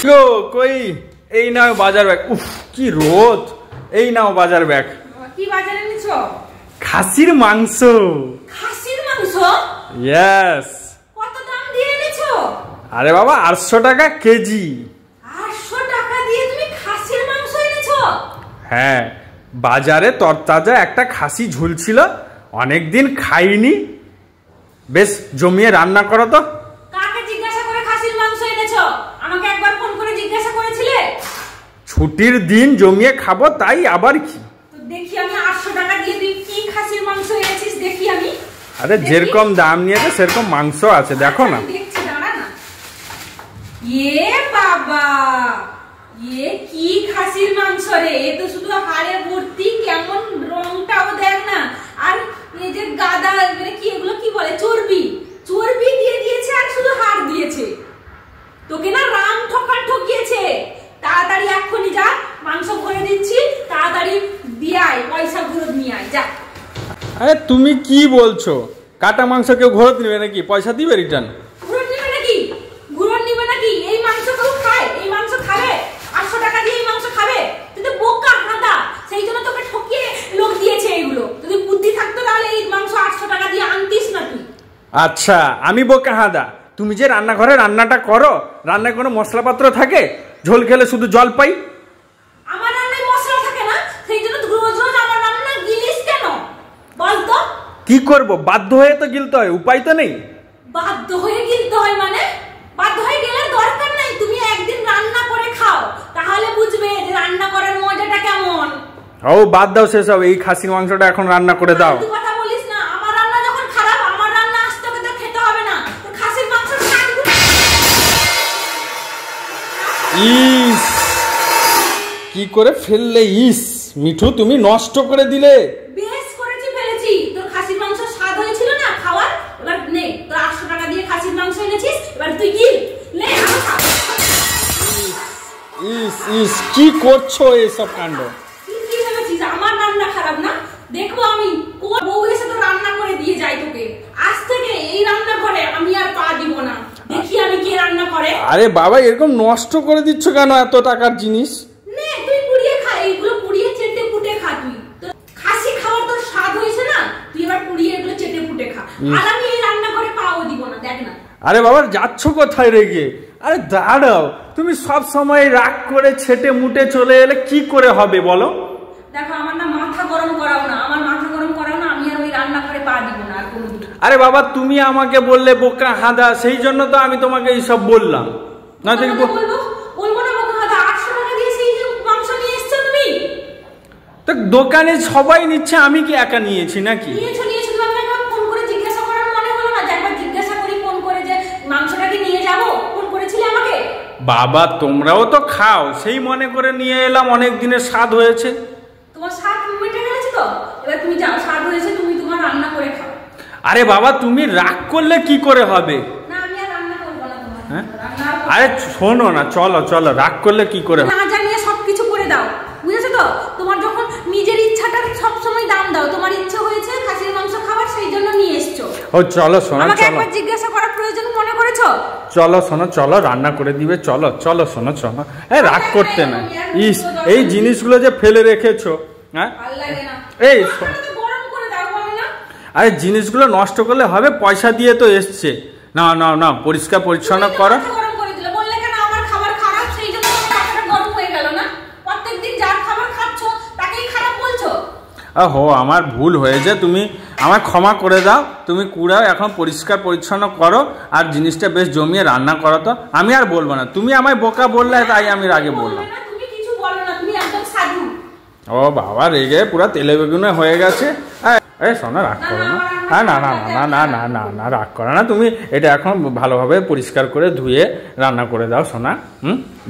গো কই এই নাও বাজার ব্যাগ। উফ কি রোদ। এই নাও বাজার ব্যাগ। কি বাজারে এনেছো? খাসির মাংস। খাসির মাংস? ইয়েস। কত দাম দিয়ে এনেছো? আরে বাবা 800 টাকা কেজি। 800 টাকা দিয়ে তুমি খাসির মাংস এনেছো? হ্যাঁ, বাজারে তরতাজা একটা খাসি ঝুলছিল, অনেকদিন খাইনি, বেশ জমিয়ে রান্না করো তো। কাকে জিজ্ঞাসা করে খাসির মাংস এনেছো? আমাকে একবার ফোন করে জিজ্ঞাসা করেছিলে? ছুটির দিন জমিয়ে খাবো তাই আবার কি। তো দেখি আমি 800 টাকা দিয়ে তুই কি খাসির মাংস এনেছিস দেখি আমি। আরে যেরকম দাম নিয়েছে সেরকম মাংস আছে, দেখো না। দেখছি, দাঁড়া না। এ বাবা, এ কি খাসির মাংস রে? এ তো শুধু হাড়ে ভর্তি, কেমন রংটাও দেখ না। আর এই যে গাদা মানে কি এগুলো কি বলে, চর্বি চর্বি দিয়ে দিয়েছে আর শুধু হাড় দিয়েছে। তোকে না রাম ঠকান ঠকিয়েছে। তাড়াতাড়ি এক্ষুনি যা, মাংস ভরে দিচ্ছি, তাড়াতাড়ি দিয়ে আয়, পয়সা ঘুরত নিয়ে আয় যা। আরে তুমি কি বলছো? কাটা মাংস কেউ ঘরত নেবে নাকি? পয়সা দিবে রিটার্ন? ঘুরত নিবে নাকি? ঘুরত নিবে নাকি? এই মাংস কেউ খায়? এই মাংস খাবে? 800 টাকা দিয়ে এই মাংস খাবে? তুই তো বোকা হাঁদা, সেই জন্য তোকে ঠকিয়ে লোক দিয়েছে এগুলো। যদি বুদ্ধি থাকতো তাহলে এই মাংস 800 টাকা দিয়ে আনতিস না তুই। আচ্ছা আমি বোকা হাঁদা? তুমি যে রান্নাঘরে রান্নাটা করো, রান্নায় কোনো মশলাপত্র থাকে? ঝোল খেলে শুধু জল পাই। আমার রান্নায় মশলা থাকে না, সেই জন্য রোজ রোজ আমার রান্না গিলিস কেন বল তো? কি করব, বাধ্য হয়ে তো গিলতে হয়, উপায় তো নেই। বাধ্য হয়ে গিলতে হয় মানে? বাধ্য হয়ে গেলে দরকার নাই, তুমি একদিন রান্না করে খাও, তাহলে বুঝবে যে রান্না করার মজাটা কেমন। ও বাদ দাও সেসব, এই খাসির মাংসটা এখন রান্না করে দাও। তুই কথা বলিস না, আমার রান্না যখন খারাপ, আমার রান্না আজ তোকে তো খেতে হবে না। তো খাসির মাংস ইস কি করে ফেললে! ইস মিঠু, তুমি নষ্ট করে দিলে। বেশ করেছি, ফেলেছি। তোর খাসির মাংস স্বাদ হয়েছিল না খাওয়ার? এবার নে, তোর 800 টাকা দিয়ে খাসির মাংস এনেছিস, এবার তুই গিল নে, আমি খা। ইস ইস কি করছো এসব কাণ্ড? তুই কি ভেবেছিস আমার রান্না খারাপ না? দেখবো আমি কোন বউ এসে তো রান্না করে দিয়ে যায় তোকে। আজ থেকে এই রান্না করে আমি আর পা দিব না, দেখি আমি কে রান্না করে। আরে বাবা এরকম নষ্ট করে দিচ্ছ কেন এত টাকার জিনিস? নে তুই পুড়িয়ে খা, এইগুলো পুড়িয়ে চেটে পুটে খা। তুই তো খাসি খাওয়ার তোর স্বাদ হয়েছে না, তুই এবার পুড়িয়ে এগুলো চেটে পুটে খা। আর আমি এই রান্না করে পাও দিব না, দেখ না। আরে বাবা যাচ্ছ কোথায় রেগে? আরে দাঁড়াও, তুমি সব সময় রাগ করে ছেটে মুটে চলে এলে কি করে হবে বলো? দেখো আমার না মাথা গরম করাও না, আমার মাথা গরম করাও না, আমি আর ওই রান্না করে পা দিব না আর কোনোদিন। আরে বাবা তুমি আমাকে বললে বোকা হাঁদা, সেই জন্য তো আমি তোমাকে এইসব বললাম। না বলবো বলবো না বোকা হাঁদা? 800 টাকা দিয়ে সেই যে মাংস নিয়ে এসছো তুমি। তো দোকানে সবাই নিচ্ছে, আমি কি একা নিয়েছি নাকি? নিয়েছো নিয়েছো, তুমি আমাকে একবার ফোন করে জিজ্ঞাসা করার মনে হলো না যে একবার জিজ্ঞাসা করি ফোন করে যে মাংসটা কি নিয়ে যাবো? ফোন করেছিলে আমাকে? বাবা তোমরাও তো খাও, সেই মনে করে নিয়ে এলাম, অনেক দিনের স্বাদ হয়েছে। তোমার স্বাদ মিটে গেছে তো, এবার তুমি যাও, স্বাদ হয়েছে, তুমি তোমার রান্না করে খাও। আরে বাবা তুমি রাগ করলে কি করে হবে? না আমি আর রান্না করবো না তোমার। হ্যাঁ আরে শোনো না, চলো চলো, রাগ করলে কি করে হবে? না জানিয়ে সবকিছু করে দাও, বুঝেছো তো? তোমার যখন নিজের ইচ্ছাটার সব সময় দাম দাও, তোমার ইচ্ছা হয়েছে খাসির মাংস খাবার, সেই জন্য নিয়ে এসছো। ও চলো শোনো, আমাকে চলো একবার জিজ্ঞাসা করার প্রয়োজন মনে করেছো? চলো শোনো, চলো রান্না করে দিবে, চলো চলো শোনো শোনো। এই রাগ করতে না, ইস এই জিনিসগুলো যে ফেলে রেখেছো। হ্যাঁ ভালো লাগে না। এই গরম করে দাও বলে না। আরে জিনিসগুলো নষ্ট করলে হবে? পয়সা দিয়ে তো এসছে, না না না পরিষ্কার পরিচ্ছন্ন করো। গরম করে দিলে বললে কেন আমার খাবার খারাপ, সেই জন্য মাথাটা গরম হয়ে গেল না? প্রত্যেকদিন যার খাবার খাচ্ছো তাকেই খারাপ বলছো। হো আমার ভুল হয়েছে, তুমি আমার ক্ষমা করে দাও। তুমি কুড়াও, এখন পরিষ্কার পরিচ্ছন্ন করো আর জিনিসটা বেশ জমিয়ে রান্না করো। তো আমি আর বলবো না, তুমি আমায় বোকা বললে তাই আমি রাগে বললাম। তুমি কিছু বলো না, তুমি একদম সাধু। ও বাবা রেগে পুরো তেলে বেগুনে হয়ে গেছে। এই শোনো রাগ করো না, হ্যাঁ না না না না না না না রাগ করো না। তুমি এটা এখন ভালোভাবে পরিষ্কার করে ধুয়ে রান্না করে দাও সোনা।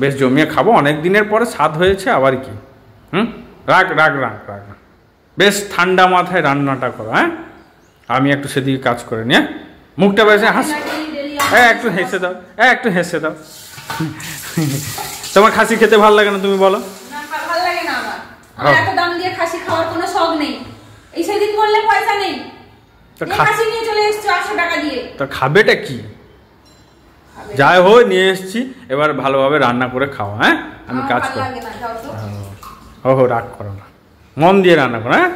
বেশ জমিয়ে খাবো, অনেক দিনের পরে স্বাদ হয়েছে আবার কি। রাগ রাগ রাগ রাগ বেশ ঠান্ডা মাথায় রান্নাটা করো। হ্যাঁ আমি একটু সেদিকে কাজ করে নিয়ে মুখটা বেশ একটু হেসে দাও, একটু হেসে দাও। তোমার খাসি খেতে ভালো লাগে না তুমি বলো? না ভালো লাগে না আমার, এত দাম দিয়ে খাসি খাওয়ার কোনো শখ নেই। এই সেদিন বললে পয়সা নেই, খাসি নিয়ে চলে এসছো 800 টাকা দিয়ে। তো খাবেটা কি? যাই হোক নিয়ে এসছি, এবার ভালোভাবে রান্না করে খাও। হ্যাঁ আমি কাজ করি। ও রাগ করো না, মন দিয়ে রান্না করো। হ্যাঁ।